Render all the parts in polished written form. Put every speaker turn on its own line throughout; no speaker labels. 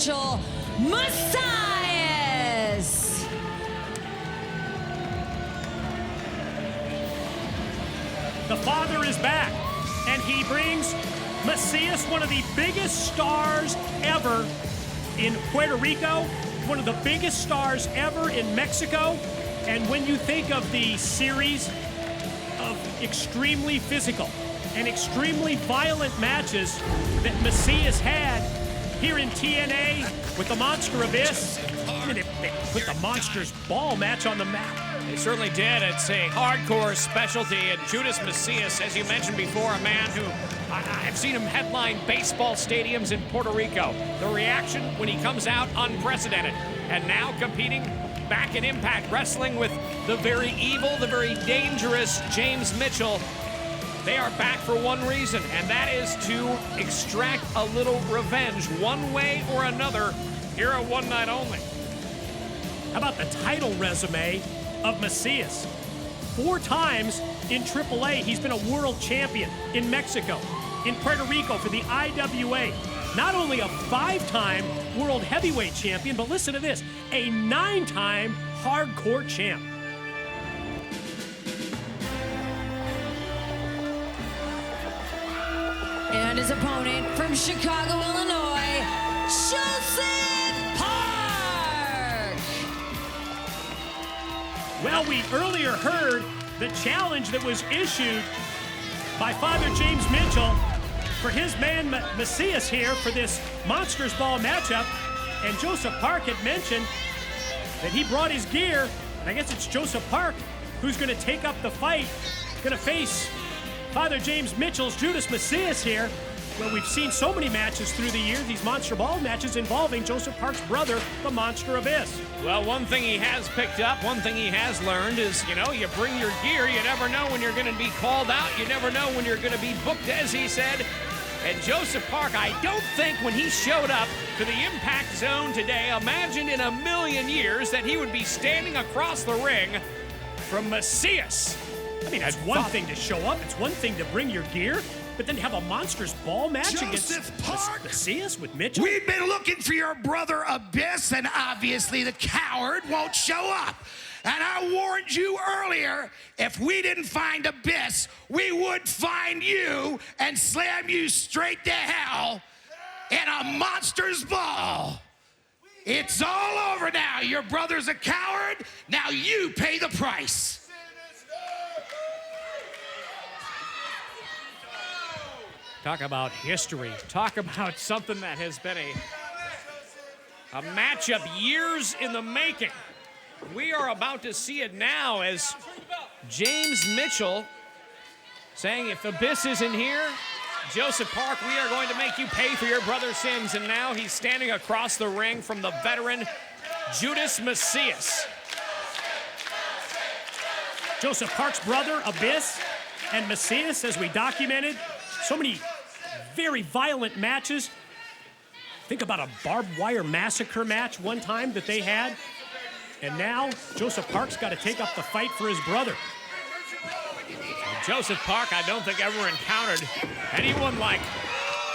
Mitchell Mesias.
The father is back, and he brings Mesias, one of the biggest stars ever in Puerto Rico, one of the biggest stars ever in Mexico. And when you think of the series of extremely physical and extremely violent matches that Mesias had here in TNA with the Monster Abyss, they put the Monster's Ball match on the map.
They certainly did. It's a hardcore specialty. And Judas Mesias, as you mentioned before, a man who I've seen him headline baseball stadiums in Puerto Rico. The reaction when he comes out, unprecedented. And now competing back in Impact Wrestling with the very evil, the very dangerous James Mitchell. They are back for one reason, and that is to extract a little revenge one way or another here at One Night Only.
How about the title resume of Mesias? 4 times in AAA, he's been a world champion in Mexico, in Puerto Rico for the IWA. Not only a 5-time world heavyweight champion, but listen to this, a 9-time hardcore champ.
And his opponent from Chicago, Illinois, Joseph Park.
Well, we earlier heard the challenge that was issued by Father James Mitchell for his man Mesias here for this Monsters Ball matchup. And Joseph Park had mentioned that he brought his gear. And I guess it's Joseph Park who's going to take up the fight, going to face Father James Mitchell's Judas Mesias here. Well, we've seen so many matches through the years, these Monster Ball matches involving Joseph Park's brother, the Monster Abyss.
Well, one thing he has picked up, one thing he has learned is, you know, you bring your gear, you never know when you're going to be called out, you never know when you're going to be booked, as he said. And Joseph Park, I don't think when he showed up to the Impact Zone today, imagined in a million years that he would be standing across the ring from Mesias.
I mean, it's one thing to show up, it's one thing to bring your gear, but then have a Monsters Ball match against Mesias with Mitchell?
We've been looking for your brother Abyss, and obviously the coward won't show up. And I warned you earlier, if we didn't find Abyss, we would find you and slam you straight to hell in a Monsters Ball. It's all over now. Your brother's a coward. Now you pay the price.
Talk about history. Talk about something that has been a matchup years in the making. We are about to see it now as James Mitchell saying, if Abyss isn't here, Joseph Park, we are going to make you pay for your brother's sins. And now he's standing across the ring from the veteran Judas Mesias.
Joseph Park's brother, Abyss, and Mesias, as we documented, so many very violent matches. Think about a barbed wire massacre match one time that they had. And now Joseph Park's got to take up the fight for his brother.
Joseph Park, I don't think ever encountered anyone like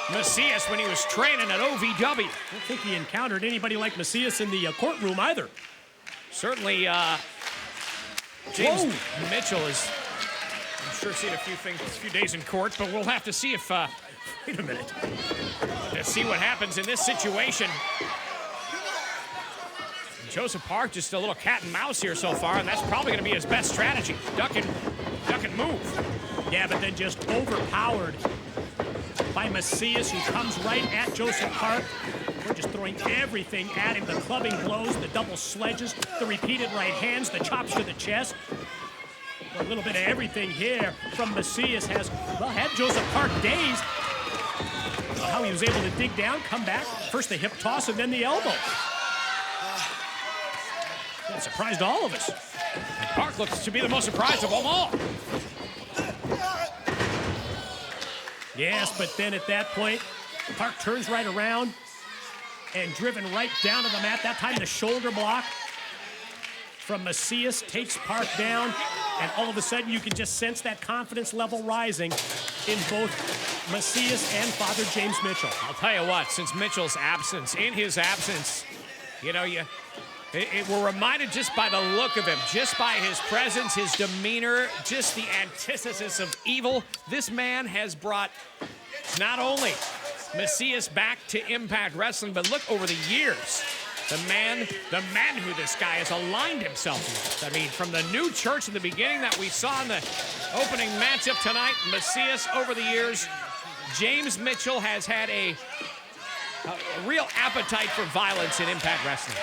Mesias when he was training at OVW.
I don't think he encountered anybody like Mesias in the courtroom either.
Certainly, James Mitchell is, I'm sure, seen a few days in court, but we'll have to see if,
wait a minute.
To see what happens in this situation. Joseph Park just a little cat and mouse here so far, and that's probably going to be his best strategy. Duck and move.
Yeah, but then just overpowered by Mesias, who comes right at Joseph Park. We're just throwing everything at him. The clubbing blows, the double sledges, the repeated right hands, the chops to the chest. A little bit of everything here from Mesias had Joseph Park dazed. How he was able to dig down, come back. First the hip toss and then the elbow. That surprised all of us.
And Park looks to be the most surprised of them all.
Yes, but then at that point, Park turns right around and driven right down to the mat. That time the shoulder block from Mesias takes Park down, and all of a sudden you can just sense that confidence level rising in both Mesias and Father James Mitchell.
I'll tell you what, since Mitchell's absence, in his absence, you know, we're reminded just by the look of him, just by his presence, his demeanor, just the antithesis of evil. This man has brought not only Mesias back to Impact Wrestling, but look over the years, the man who this guy has aligned himself with. I mean, from the new church in the beginning that we saw in the opening matchup tonight, Mesias over the years, James Mitchell has had a real appetite for violence in Impact Wrestling.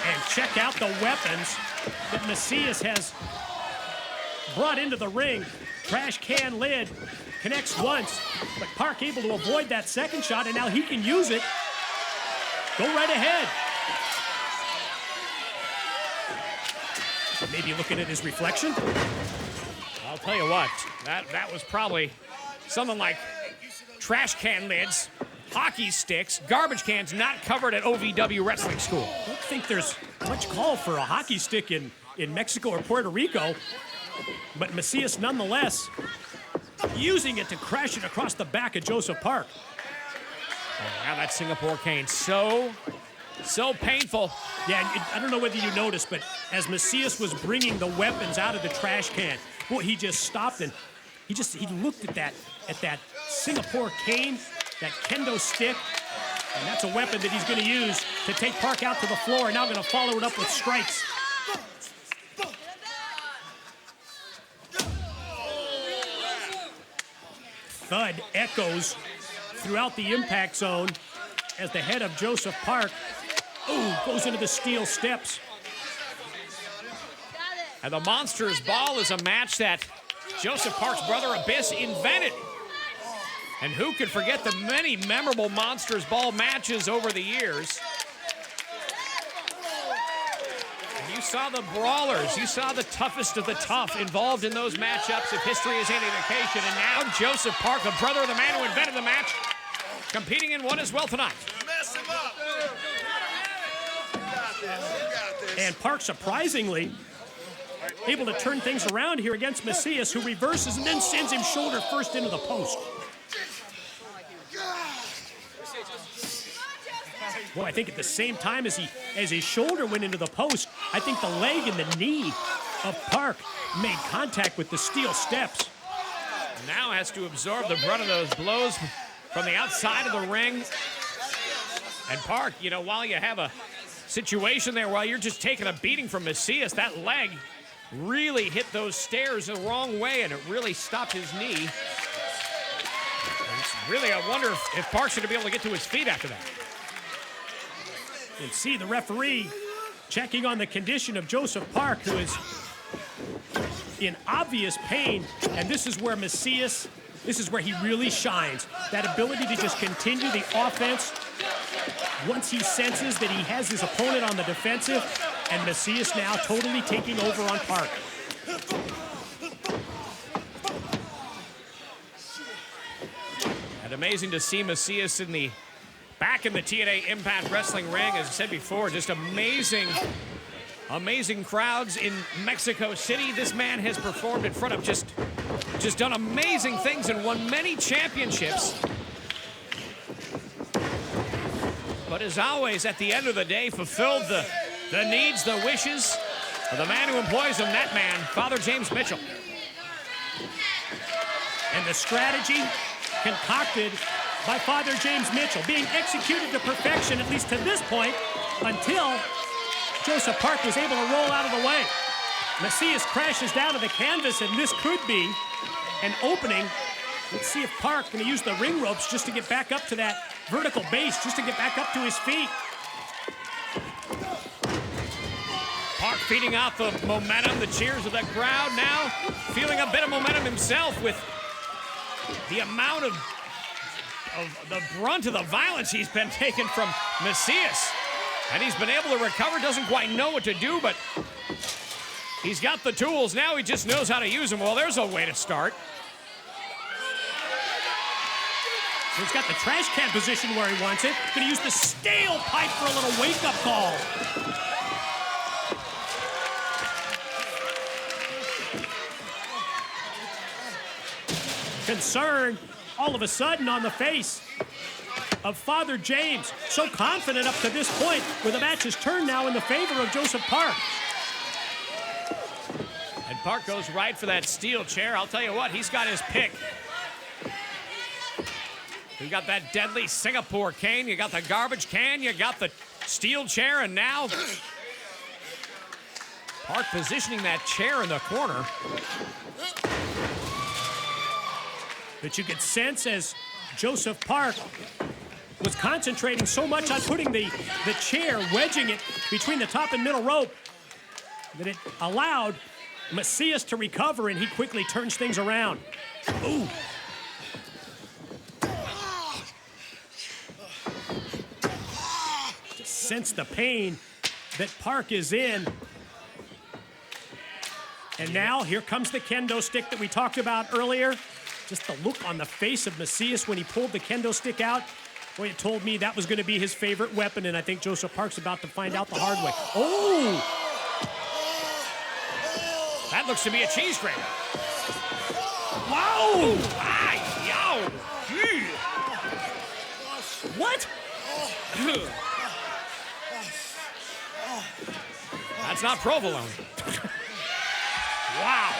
And check out the weapons that Mesias has brought into the ring. Trash can lid connects once, but Park able to avoid that second shot, and now he can use it. Go right ahead. Maybe looking at his reflection.
I'll tell you what, that was probably something like trash can lids, hockey sticks, garbage cans not covered at OVW Wrestling School.
I don't think there's much call for a hockey stick in Mexico or Puerto Rico, but Mesias nonetheless using it to crash it across the back of Joseph Park.
Oh, now that Singapore cane, so painful.
Yeah, I don't know whether you noticed, but as Mesias was bringing the weapons out of the trash can, boy, he just stopped and he looked at that Singapore cane, that kendo stick, and that's a weapon that he's going to use to take Park out to the floor, and now going to follow it up with strikes. Thud echoes throughout the impact zone as the head of Joseph Park goes into the steel steps.
And the Monsters Ball is a match that Joseph Park's brother Abyss invented. And who could forget the many memorable Monsters Ball matches over the years? And you saw the brawlers, you saw the toughest of the tough involved in those matchups, if history is any indication. And now Joseph Park, the brother of the man who invented the match, competing in one as well tonight.
Mess him up.
And Park, surprisingly, able to turn things around here against Mesias, who reverses and then sends him shoulder first into the post. Well, I think at the same time as his shoulder went into the post, I think the leg and the knee of Park made contact with the steel steps.
Now has to absorb the brunt of those blows from the outside of the ring. And Park, you know, while you have a situation there, while you're just taking a beating from Mesias, that leg really hit those stairs the wrong way, and it really stopped his knee. And it's really, I wonder if Park's going to be able to get to his feet after that.
And see the referee checking on the condition of Joseph Park, who is in obvious pain. And this is where Mesias, this is where he really shines. That ability to just continue the offense once he senses that he has his opponent on the defensive. And Mesias now totally taking over on Park.
And amazing to see Mesias back in the TNA Impact Wrestling ring. As I said before, just amazing crowds in Mexico City. This man has performed in front of just done amazing things and won many championships. But as always, at the end of the day, fulfilled the needs, the wishes of the man who employs him, that man, Father James Mitchell.
And the strategy concocted by Father James Mitchell, being executed to perfection, at least to this point, until Joseph Park was able to roll out of the way. Mesias crashes down to the canvas, and this could be an opening. Let's see if Park can use the ring ropes just to get back up to that vertical base, just to get back up to his feet.
Park feeding off the momentum, the cheers of the crowd now, feeling a bit of momentum himself with the amount of the brunt of the violence he's been taken from Mesias. And he's been able to recover, doesn't quite know what to do, but he's got the tools. Now he just knows how to use them. Well, there's a way to start.
So he's got the trash can position where he wants it. Gonna use the stale pipe for a little wake-up call. concern all of a sudden on the face of Father James. So confident up to this point, where the match has turned now in the favor of Joseph Park.
And Park goes right for that steel chair. I'll tell you what, he's got his pick. You got that deadly Singapore cane, you got the garbage can, you got the steel chair, and now Park positioning that chair in the corner.
But you could sense as Joseph Park was concentrating so much on putting the chair, wedging it between the top and middle rope, that it allowed Mesias to recover, and he quickly turns things around. Ooh. Just sense the pain that Park is in. And now here comes the kendo stick that we talked about earlier. Just the look on the face of Mesias when he pulled the kendo stick out. Boy, it told me that was going to be his favorite weapon, and I think Joseph Park's about to find out the hard way. Oh!
That looks to be a cheese grater.
Wow!
Ah, yo! Gee.
What?
That's not provolone. Wow.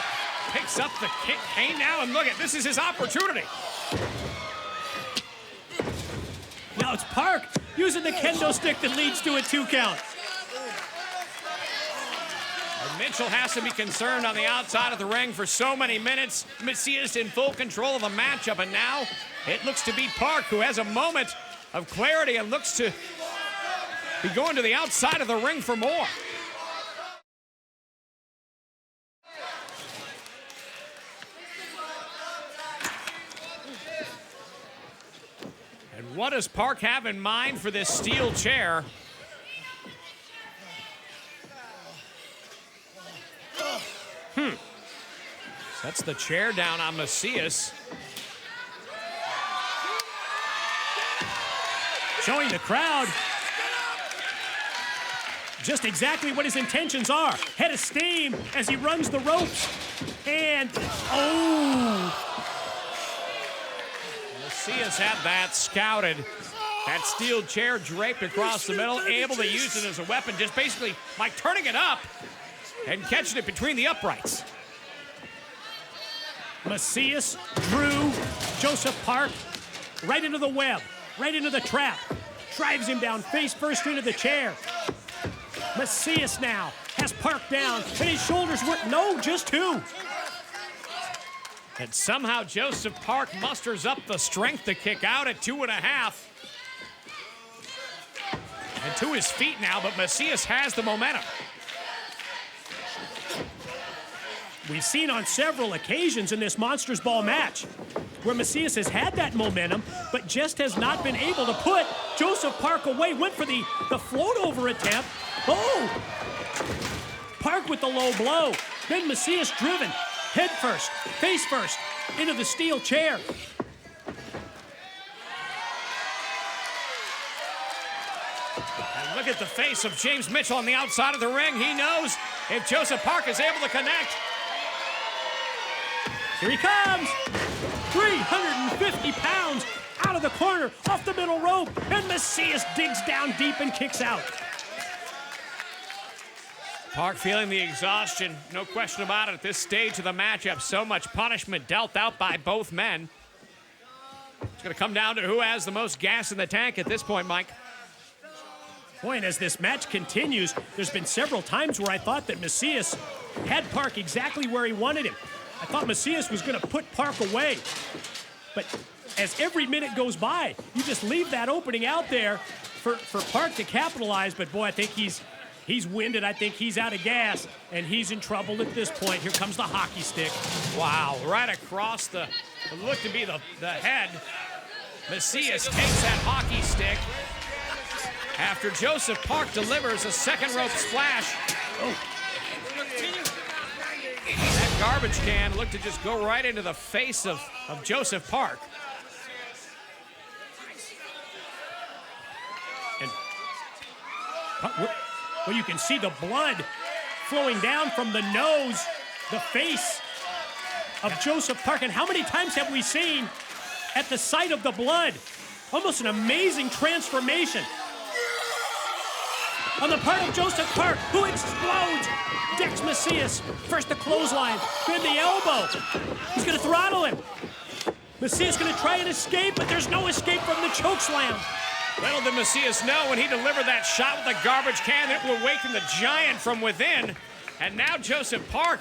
Picks up the kick cane now, and look at this is his opportunity.
Now it's Park using the kendo stick that leads to a 2 count.
And Mitchell has to be concerned on the outside of the ring for so many minutes. Mesias in full control of the matchup, and now it looks to be Park who has a moment of clarity and looks to be going to the outside of the ring for more. And what does Park have in mind for this steel chair? Sets the chair down on Mesias.
Showing the crowd just exactly what his intentions are. Head of steam as he runs the ropes. And, oh!
Mesias had that scouted. That steel chair draped across the middle, able to use it as a weapon, just basically by turning it up and catching it between the uprights.
Mesias drew Joseph Park right into the web, right into the trap. Drives him down face first into the chair. Mesias now has Park down, and his shoulders work. No, just 2.
And somehow Joseph Park musters up the strength to kick out at 2.5. And to his feet now, but Mesias has the momentum.
We've seen on several occasions in this Monsters Ball match where Mesias has had that momentum, but just has not been able to put Joseph Park away. Went for the float over attempt. Oh! Park with the low blow. Then Mesias driven, head first, face first, into the steel chair.
And look at the face of James Mitchell on the outside of the ring. He knows if Joseph Park is able to connect.
Here he comes! 350 pounds out of the corner, off the middle rope, and Mesias digs down deep and kicks out.
Park feeling the exhaustion, no question about it at this stage of the matchup. So much punishment dealt out by both men. It's going to come down to who has the most gas in the tank at this point, Mike.
Boy, and as this match continues, there's been several times where I thought that Mesias had Park exactly where he wanted him. I thought Mesias was going to put Park away. But as every minute goes by, you just leave that opening out there for Park to capitalize. But boy, I think he's winded. I think he's out of gas, and he's in trouble at this point. Here comes the hockey stick.
Wow, right across the look to be the head. Mesias takes that hockey stick after Joseph Park delivers a second rope splash. Oh. That garbage can looked to just go right into the face of Joseph Park.
And well, you can see the blood flowing down from the nose, the face of Joseph Park. And how many times have we seen at the sight of the blood, almost an amazing transformation on the part of Joseph Park, who explodes. Judas Mesias, first the clothesline, then the elbow. He's gonna throttle him. Mesias gonna try and escape, but there's no escape from the chokeslam.
Little did Mesias know when he delivered that shot with the garbage can that it would awaken the giant from within. And now Joseph Park.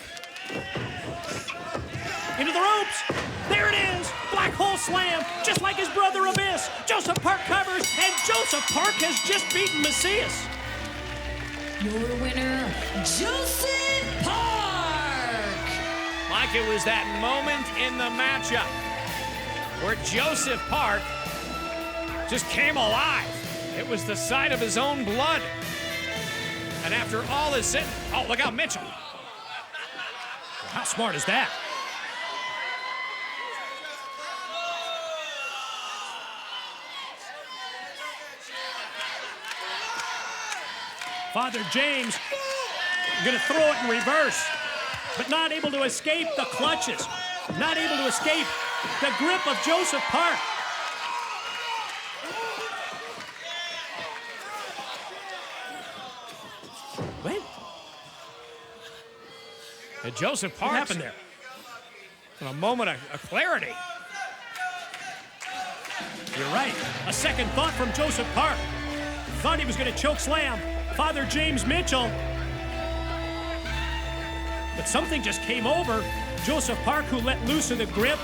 Into the ropes. There it is. Black hole slam, just like his brother Abyss. Joseph Park covers, and Joseph Park has just beaten Mesias.
Your winner, Joseph Park.
Like it was that moment in the matchup where Joseph Park just came alive. It was the sight of his own blood. And after all is said, oh, look out, Mitchell.
How smart is that? Father James gonna throw it in reverse, but not able to escape the clutches, not able to escape the grip of Joseph Park. Wait,
And Joseph
what
Park
happened there?
a moment of clarity.
You're right. A second thought from Joseph Park. Thought he was going to choke slam Father James Mitchell. But something just came over Joseph Park, who let loose of the grip